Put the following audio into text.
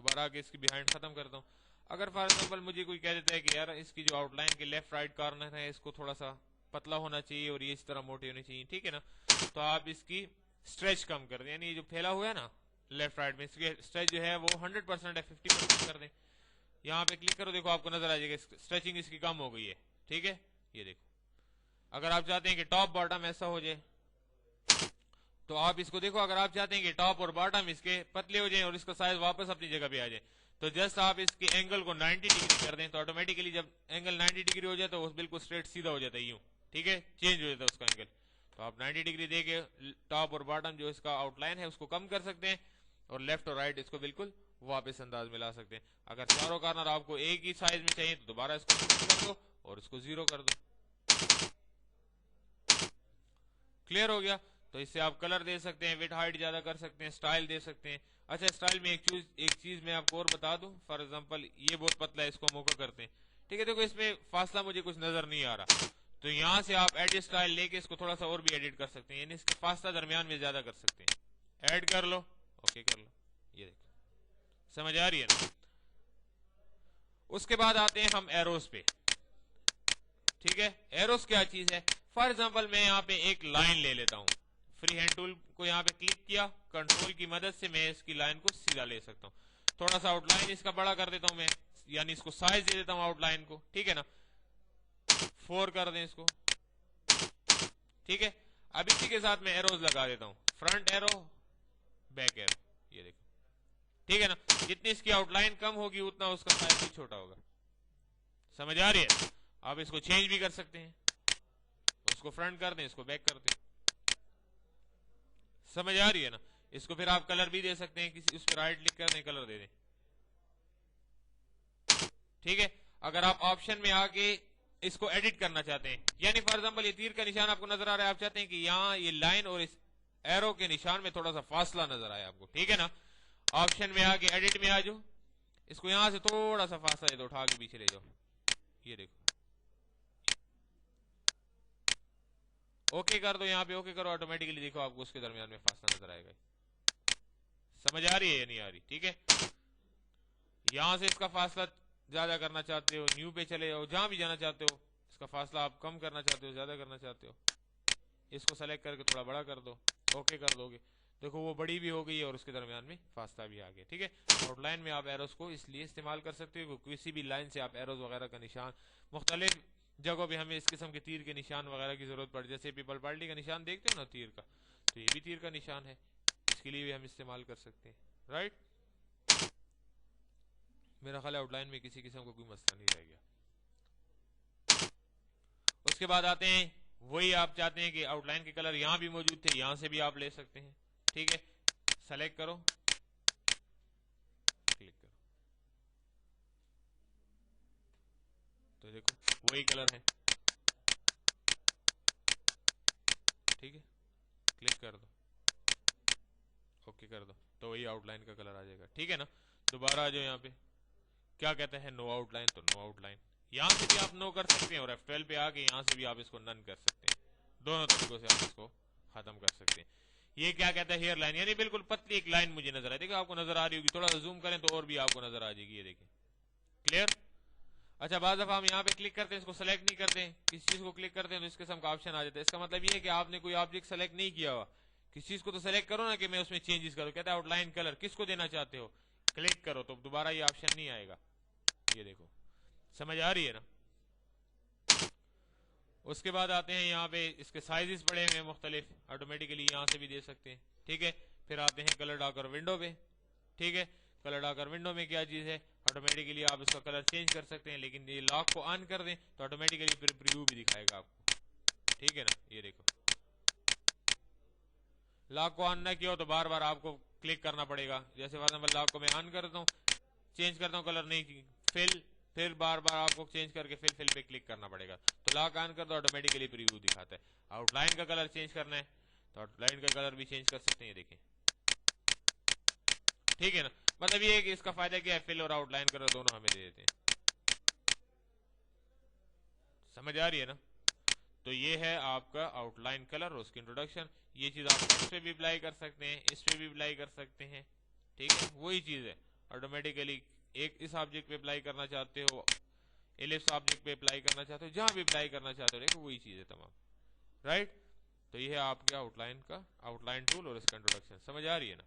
دوبارہ آ کے اس کی بیہائنڈ ختم کرتا ہوں. اگر فار ایگزامپل مجھے کوئی کہہ دیتا ہے کہ یار اس کی جو آؤٹ لائن کے لیفٹ رائٹ کارنر ہے اس کو تھوڑا سا پتلا ہونا چاہیے اور یہ اس طرح موٹی ہونی چاہیے, ٹھیک ہے نا, تو آپ اس کی اسٹریچ کم کر دیں, یعنی جو پھیلا ہوا ہے نا لیفٹ رائٹ میں, اس کی اسٹریچ جو ہے وہ 100% ہے, 50% کر دیں. یہاں پہ کلک کرو, دیکھو آپ کو نظر آ جائے گا اسٹریچنگ اس کی کم ہو گئی ہے, ٹھیک ہے. یہ دیکھو, اگر آپ چاہتے ہیں کہ ٹاپ باٹم ایسا ہو جائے تو آپ اس کو دیکھو, اگر آپ چاہتے ہیں کہ ٹاپ اور باٹم اس کے پتلے ہو جائیں اور اس کا سائز واپس اپنی جگہ پہ آ جائے, تو جسٹ آپ اس کے اینگل کو 90 ڈگری کر دیں, تو آٹومیٹکلی جب اینگل 90 ڈگری ہو جائے تو وہ بالکل اسٹریٹ سیدھا ہو جاتا ہے یوں, ٹھیک ہے, چینج ہو جاتا ہے اس کا اینگل. تو آپ 90 ڈگری دے کے ٹاپ اور باٹم جو اس کا آؤٹ لائن ہے اس کو کم کر سکتے ہیں, اور لیفٹ اور رائٹ اس کو بالکل واپس انداز میں لا سکتے ہیں. اگر چاروں کارنر آپ کو ایک ہی سائز میں چاہیے تو دوبارہ اس کو کر دو اور اس کو 0 کر دو. کلیئر ہو گیا. تو اس سے آپ کلر دے سکتے ہیں, وڈ ہائٹ زیادہ کر سکتے ہیں, سٹائل دے سکتے ہیں. اچھا, سٹائل میں ایک چیز میں آپ کو اور بتا دوں, فار ایگزامپل یہ بہت پتلا ہے, اس کو موقع کرتے ہیں, ٹھیک ہے. دیکھو اس میں فاصلہ مجھے کچھ نظر نہیں آ رہا, تو یہاں سے آپ ایڈٹ سٹائل لے کے اس کو تھوڑا سا اور بھی ایڈٹ کر سکتے ہیں, یعنی اس کے فاصلہ درمیان میں زیادہ کر سکتے ہیں. ایڈ کر لو, اوکے کر لو, یہ دیکھو سمجھ آ رہی ہے نا. اس کے بعد آتے ہیں ہم ایروز پہ, ٹھیک ہے. ایروز کیا چیز ہے؟ فار ایگزامپل میں یہاں پہ ایک لائن لے لیتا ہوں, فری ہینڈ ٹول کو یہاں پہ کلک کیا, کنٹرول کی مدد سے میں اس کی لائن کو سیدھا لے سکتا ہوں. تھوڑا سا آؤٹ لائن اس کا بڑا کر دیتا ہوں میں, یعنی اس کو سائز دے دیتا ہوں آؤٹ لائن کو, ٹھیک ہے نا, 4 کر دیں اس کو, ٹھیک ہے. اب اسی کے ساتھ میں ایروز لگا دیتا ہوں, فرنٹ ایرو, بیک ایرو, یہ دیکھو, ٹھیک ہے نا. جتنی اس کی آؤٹ لائن کم ہوگی اتنا اس کا سائز بھی چھوٹا ہوگا. سمجھ آ رہی ہے؟ آپ اس کو چینج بھی کر سکتے ہیں, اس کو فرنٹ کر دیں, اس کو بیک کر دیں. سمجھ آ رہی ہے نا. اس کو پھر آپ کلر بھی دے سکتے ہیں, کسی اس پہ رائٹ کلک کر دیں, کلر دے دیں, ٹھیک ہے. اگر آپ آپشن میں آ کے اس کو ایڈٹ کرنا چاہتے ہیں, یعنی فار ایگزامپل یہ تیر کا نشان آپ کو نظر آ رہا ہے, آپ چاہتے ہیں کہ یہاں یہ لائن اور اس ایرو کے نشان میں تھوڑا سا فاصلہ نظر آیا آپ کو, ٹھیک ہے نا. آپشن میں آ کے ایڈٹ میں آ جاؤ, اس کو یہاں سے تھوڑا سا فاصلہ دے, اٹھا کے پیچھے لے جاؤ, یہ دیکھو, اوکے کر دو, یہاں پہ اوکے کرو, آٹومیٹکلی دیکھو آپ کو اس کے درمیان میں فاصلہ نظر آئے گا. سمجھ آ رہی ہے یا نہیں آ رہی؟ ٹھیک ہے. یہاں سے اس کا فاصلہ زیادہ کرنا چاہتے ہو, نیو پہ چلے جاؤ, جہاں بھی جانا چاہتے ہو, اس کا فاصلہ آپ کم کرنا چاہتے ہو, زیادہ کرنا چاہتے ہو, اس کو سلیکٹ کر کے تھوڑا بڑا کر دو, اوکے کر دو گے, دیکھو وہ بڑی بھی ہو گئی ہے اور اس کے درمیان میں فاصلہ بھی آ گیا, ٹھیک ہے. آؤٹ لائن میں آپ ایروز کو اس لیے استعمال کر سکتے ہو کہ کسی بھی لائن سے آپ ایروز وغیرہ کا نشان, مختلف جگہوں پہ ہمیں اس قسم کے تیر کے نشان وغیرہ کی ضرورت پڑ, جیسے پیپل پارٹی کا نشان دیکھتے ہو نا تیر کا, تو یہ بھی تیر کا نشان ہے, اس کے لیے بھی ہم استعمال کر سکتے ہیں, رائٹ. میرا خیال ہے آؤٹ لائن میں کسی قسم کا کوئی مسئلہ نہیں رہ گیا. اس کے بعد آتے ہیں, وہی آپ چاہتے ہیں کہ آؤٹ لائن کے کلر یہاں بھی موجود تھے, یہاں سے بھی آپ لے سکتے ہیں, ٹھیک ہے. سلیکٹ کرو, کلک کرو, تو دیکھو وہی کلر ہے, ٹھیک ہے. کلک کر دو, اوکے کر دو, تو وہی آؤٹ لائن کا کلر آ جائے گا, ٹھیک ہے نا. دوبارہ آ جاؤ یہاں پہ, کیا کہتے ہیں, نو آؤٹ لائن, تو نو آؤٹ لائن, یہاں سے بھی آپ نو کر سکتے ہیں, اور F12 پہ آ کے یہاں سے بھی آپ اس کو نن کر سکتے ہیں. دونوں طریقوں سے آپ اس کو ختم کر سکتے ہیں. یہ کیا کہتا ہے, ہیئر لائن, یعنی بالکل پتلی ایک لائن مجھے نظر آئی, دیکھو آپ کو نظر آ رہی ہوگی, تھوڑا سا زوم کریں تو اور بھی آپ کو نظر آ جائے گی, یہ دیکھیں, کلیئر. اچھا, بعض دفعہ ہم یہاں پہ کلک کرتے ہیں, اس کو سلیکٹ نہیں کرتے ہیں, کسی چیز کو کلک کرتے ہیں تو اس قسم کا آپشن آ جاتا ہے. اس کا مطلب یہ ہے کہ آپ نے کوئی آبجیکٹ سلیکٹ نہیں کیا ہوا, کسی چیز کو تو سلیکٹ کرو نا کہ میں اس میں چینجز کروں. کہتا ہے آؤٹ لائن کلر کس کو دینا چاہتے ہو, کلک کرو, تو دوبارہ یہ آپشن نہیں آئے گا, یہ دیکھو. سمجھ آ رہی ہے نا. اس کے بعد آتے ہیں یہاں پہ, اس کے سائزز پڑے ہوئے مختلف, آٹومیٹکلی یہاں سے بھی دے سکتے ہیں, ٹھیک ہے. پھر آتے ہیں کلر ڈاکر ونڈو پہ, ٹھیک ہے. کلر ڈاکر ونڈو میں کیا چیز ہے, آٹومیٹکلی آپ اس کا کلر چینج کر سکتے ہیں, لیکن یہ لاک کو آن کر دیں تو آٹومیٹکلی پھر پریویو بھی دکھائے گا آپ کو, ٹھیک ہے نا. یہ دیکھو, لاک کو آن نہ کیا ہو تو بار بار آپ کو کلک کرنا پڑے گا. جیسے فار ایگزامپل لاک کو میں آن کرتا ہوں, چینج کرتا ہوں کلر, نہیں کی فل, پھر بار بار آپ کو چینج کر کے فل پہ کلک کرنا پڑے گا. تو لاک آن کر دو, آٹومیٹکلی پریویو دکھاتا ہے. آؤٹ لائن کا کلر چینج کرنا ہے تو آؤٹ لائن کا کلر بھی چینج کر سکتے ہیں, دیکھیں, ٹھیک ہے نا. مطلب یہ ہے کہ اس کا فائدہ کیا ہے, فل اور آؤٹ لائن کلر دونوں ہمیں دے دیتے ہیں. سمجھ آ رہی ہے نا. تو یہ ہے آپ کا آؤٹ لائن کلر اور اس کی انٹروڈکشن. یہ چیز آپ اس پہ بھی اپلائی کر سکتے ہیں, اس پہ بھی اپلائی کر سکتے ہیں, ٹھیک ہے. وہی چیز ہے, آٹومیٹیکلی ایک اس آبجیکٹ پہ اپلائی کرنا چاہتے ہو، ایلپس آبجیکٹ پہ اپلائی کرنا چاہتے ہو، جہاں بھی اپلائی کرنا چاہتے ہو، دیکھو وہی چیز ہے تمام، رائٹ؟ تو یہ ہے آپ کے آؤٹ لائن کا آؤٹ لائن ٹول اور اس کا انٹروڈکشن، سمجھ آ رہی ہے نا؟